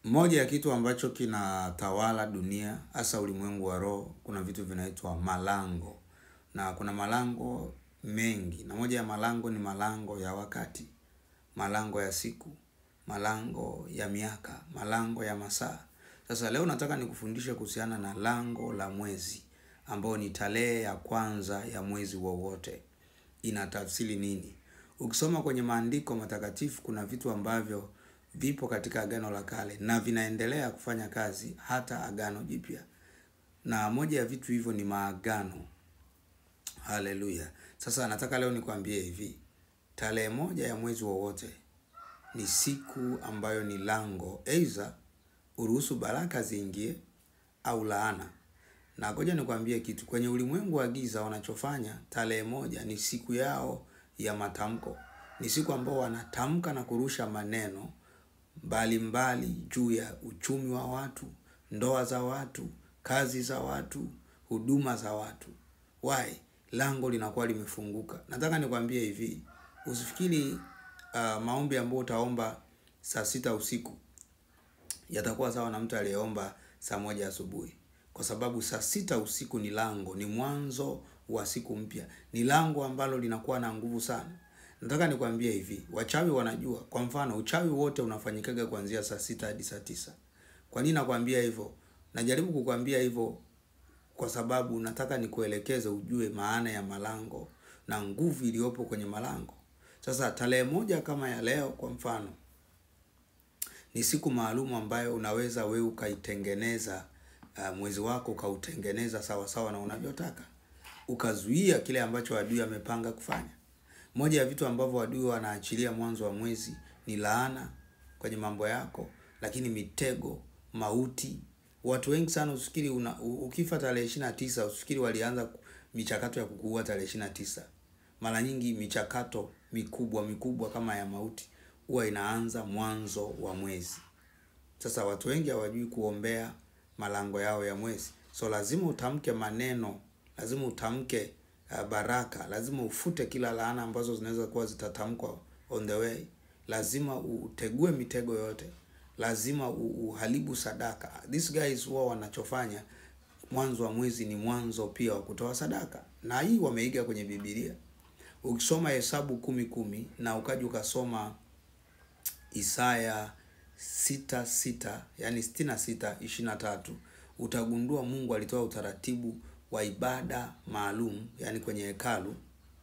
Moja ya kitu ambacho kinatawala dunia, hasa ulimwengu wa roho, kuna vitu vinaitwa malango. Na kuna malango mengi. Na moja ya malango ni malango ya wakati, malango ya siku, malango ya miaka, malango ya masaa. Sasa leo nataka nikufundishe kuhusiana na lango la mwezi, ambao ni tarehe ya kwanza ya mwezi wowote. Inatafsiri nini? Ukisoma kwenye maandiko matakatifu kuna vitu ambavyo vipo katika Agano la Kale na vinaendelea kufanya kazi hata Agano Jipya. Na moja ya vitu hivyo ni maagano. Haleluya. Sasa nataka leo nikwambie hivi. Tarehe moja ya mwezi wowote ni siku ambayo ni lango. Aidha uruhusu baraka ziingie au laana. Na ngoja nikwambie kitu. Kwenye ulimwengu wa giza wanachofanya, tarehe moja ni siku yao ya matamko. Ni siku ambao wanatamka na kurusha maneno mbalimbali juu ya uchumi wa watu, ndoa za watu, kazi za watu, huduma za watu. Why? Lango linakuwa limefunguka. Nataka nikwambie hivi, usifikiri maombi ambayo utaomba saa 6 usiku yatakuwa sawa na mtu aliyeomba saa 1 asubuhi. Kwa sababu saa 6 usiku ni lango, ni mwanzo wa siku mpya. Ni lango ambalo linakuwa na nguvu sana. Nataka nikwambie hivi, wachawi wanajua. Kwa mfano, uchawi wote unafanyikaga kuanzia saa 6 hadi saa 9. Kwa nini nakwambia hivyo? Najaribu kukwambia hivyo kwa sababu nataka nikuelekeze ujue maana ya malango na nguvu iliyopo kwenye malango. Sasa tarehe moja kama ya leo kwa mfano, ni siku maalum ambayo unaweza wewe ukaitengeneza mwezi wako, ukautengeneza sawa sawa na unavyotaka. Ukazuia kile ambacho adui amepanga kufanya. Moja ya vitu ambavyo adui wanaachilia mwanzo wa mwezi ni laana kwenye mambo yako, lakini mitego, mauti. Watu wengi sana usikiri ukifa tarehe 29 usikiri walianza michakato ya kukuua tarehe 29. Mara nyingi michakato mikubwa kama ya mauti huwa inaanza mwanzo wa mwezi. Sasa watu wengi hawajui kuombea malango yao ya mwezi. So lazima utamke maneno, lazima utamke baraka, lazima ufute kila laana ambazo zinaweza kuwa zitatamkwa on the way. Lazima utegue mitego yote. Lazima uharibu sadaka. These guys huwa wanachofanya mwanzo wa mwezi ni mwanzo pia wa kutoa sadaka. Na hii wameiga kwenye Biblia. Ukisoma Hesabu 10:10 na ukaja ukasoma Isaya 6:6, yani 66:23, utagundua Mungu alitoa utaratibu wa ibada maalum, yani kwenye hekalu.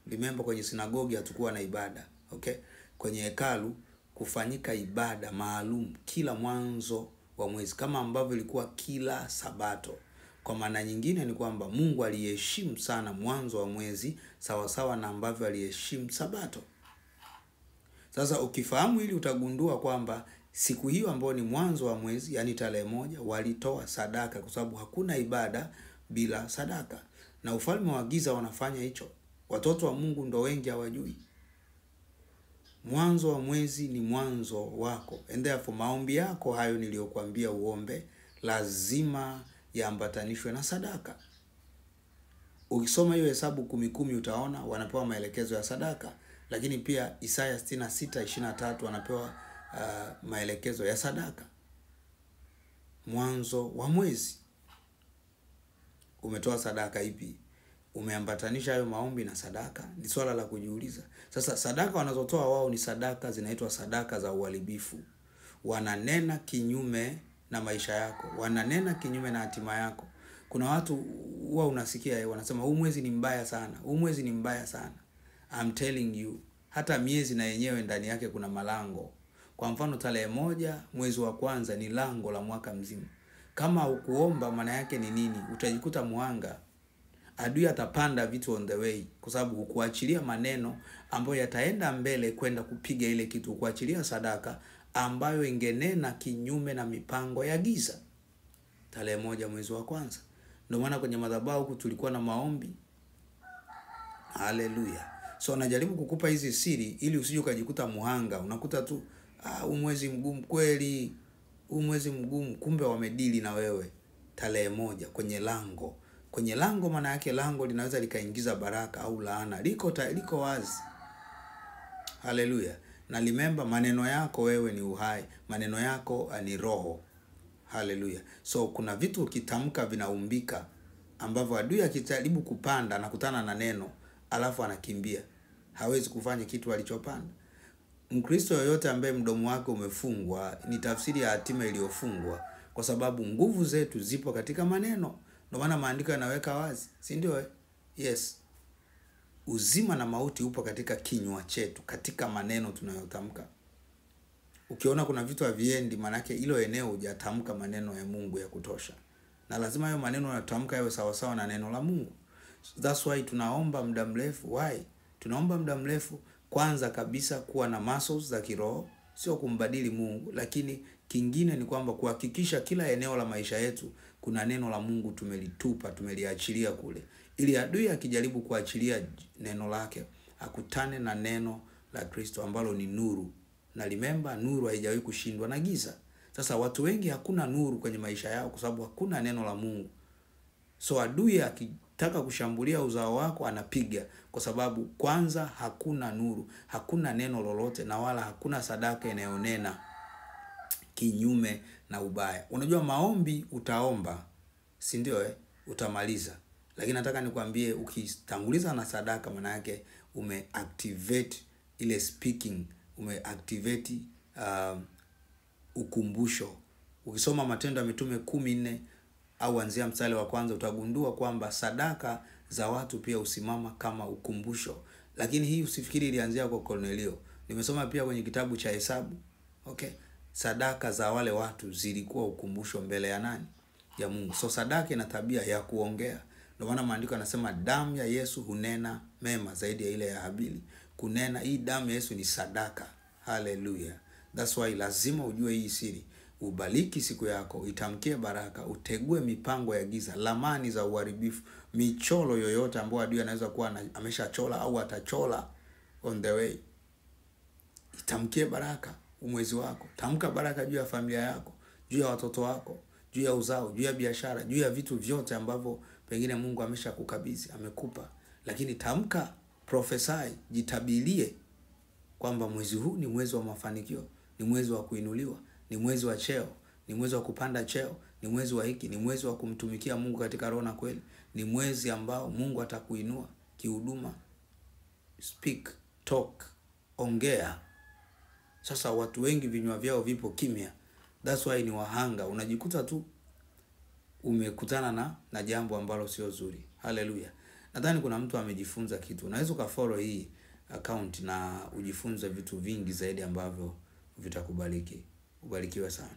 Remember kwenye sinagogi hatakuwa na ibada, okay? Kwenye hekalu kufanyika ibada maalum kila mwanzo wa mwezi kama ambavyo ilikuwa kila Sabato. Kwa maana nyingine ni kwamba Mungu aliheshimu sana mwanzo wa mwezi sawa sawa na ambavyo aliheshimu Sabato. Sasa ukifahamu hili utagundua kwamba siku hiyo ambayo ni mwanzo wa mwezi, yani tarehe moja, walitoa sadaka kwa sababu hakuna ibada bila sadaka. Na ufalme wa giza wanafanya hicho. Watoto wa Mungu ndo wengi hawajui. Mwanzo wa mwezi ni mwanzo wako. And therefore maombi yako hayo niliyokuambia uombe lazima yaambatanishwe na sadaka. Ukisoma hiyo Hesabu 10:10 utaona wanapewa maelekezo ya sadaka. Lakini pia Isaya 66:23 wanapewa maelekezo ya sadaka. Mwanzo wa mwezi umetoa sadaka ipi? Umeambatanisha hayo maombi na sadaka? Ni swala la kujiuliza. Sasa sadaka wanazotoa wao ni sadaka zinaitwa sadaka za uharibifu. Wananena kinyume na maisha yako, wananena kinyume na hatima yako. Kuna watu huwa unasikia wanasema huu mwezi ni mbaya sana, huu mwezi ni mbaya sana. I'm telling you, hata miezi na yenyewe ndani yake kuna malango. Kwa mfano tarehe moja mwezi wa kwanza ni lango la mwaka mzima. Kama ukuomba maana yake ni nini? Utajikuta muhanga. Adui atapanda vitu on the way kwa sababu hukuachilia maneno ambayo yataenda mbele kwenda kupiga ile kitu. Kuachilia sadaka ambayo ingenena kinyume na mipango ya giza. Tarehe moja mwezi wa kwanza. Ndio maana kwenye madhabahu huku tulikuwa na maombi. Haleluya. So najaribu kukupa hizi siri ili usije ukajikuta muhanga. Unakuta tu huu mwezi mgumu kweli, huu mwezi mgumu, kumbe wamedili na wewe. Tarehe moja kwenye lango. Kwenye lango maana yake lango linaweza likaingiza baraka au laana. Liko wazi. Haleluya. Na remember maneno yako wewe ni uhai. Maneno yako ni roho. Haleluya. So kuna vitu ukitamka vinaumbika, ambavyo adui akijaribu kupanda anakutana na neno alafu anakimbia. Hawezi kufanya kitu alichopanda. Mkristo yoyote ambaye mdomo wake umefungwa ni tafsiri ya hatima iliyofungwa, kwa sababu nguvu zetu zipo katika maneno. Ndio maana maandiko yanaweka wazi, si ndio? Yes. Uzima na mauti upo katika kinywa chetu, katika maneno tunayotamka. Ukiona kuna vitu haviendi, maana yake hilo eneo hujatamka maneno ya Mungu ya kutosha. Na lazima hayo maneno unayotamka yawe sawa sawa na neno la Mungu. That's why tunaomba muda mrefu. Why? Tunaomba muda mrefu kwanza kabisa kuwa na muscles za kiroho, sio kumbadili Mungu, lakini kingine ni kwamba kuhakikisha kila eneo la maisha yetu kuna neno la Mungu tumelitupa, tumeliachilia kule. Ili adui akijaribu kuachilia neno lake, akutane na neno la Kristo ambalo ni nuru. Na remember, nuru haijawahi kushindwa na giza. Sasa watu wengi hakuna nuru kwenye maisha yao kwa sababu hakuna neno la Mungu. So adui akitaka kushambulia uzao wako anapiga, kwa sababu kwanza hakuna nuru, hakuna neno lolote, na wala hakuna sadaka inayonena kinyume na ubaya. Unajua maombi utaomba, si ndio? Utamaliza. Lakini nataka nikwambie, ukitanguliza na sadaka, maana yake umeactivate ile speaking, umeactivate ukumbusho. Ukisoma Matendo ya Mitume 14 au anzia mstari wa kwanza, utagundua kwamba sadaka za watu pia usimama kama ukumbusho. Lakini hii usifikiri ilianzia kwa Kornelio. Nimesoma pia kwenye kitabu cha Hesabu. Okay? Sadaka za wale watu zilikuwa ukumbusho mbele ya nani? Ya Mungu. So sadaka ina tabia ya kuongea. Ndio maana maandiko yanasema damu ya Yesu hunena mema zaidi ya ile ya Habili. Kunena, hii damu ya Yesu ni sadaka. Hallelujah. That's why lazima ujue hii siri. Ubariki siku yako, itamkie baraka, utegue mipango ya giza, lamani za uharibifu, michoro yoyote ambayo adui anaweza kuwa ameshachola au atachola on the way. Itamkie baraka mwezi wako. Tamka baraka juu ya familia yako, juu ya watoto wako, juu ya uzao, juu ya biashara, juu ya vitu vyote ambavyo pengine Mungu ameshakukabidhi, amekupa. Lakini tamka, prophesy, jitabilie kwamba mwezi huu ni mwezi wa mafanikio, ni mwezi wa kuinuliwa, ni mwezi wa cheo, ni mwezi wa kupanda cheo, ni mwezi wa hiki, ni mwezi wa kumtumikia Mungu katika roho na kweli, ni mwezi ambao Mungu atakuinua kihuduma. Speak, talk, ongea. Sasa watu wengi vinywa vyao vipo kimya. That's why ni wahanga. Unajikuta tu umekutana na jambo ambalo sio zuri. Hallelujah. Nadhani kuna mtu amejifunza kitu. Unaweza ukafollow hii account na ujifunze vitu vingi zaidi ambavyo vitakubariki. Ubarikiwe sana.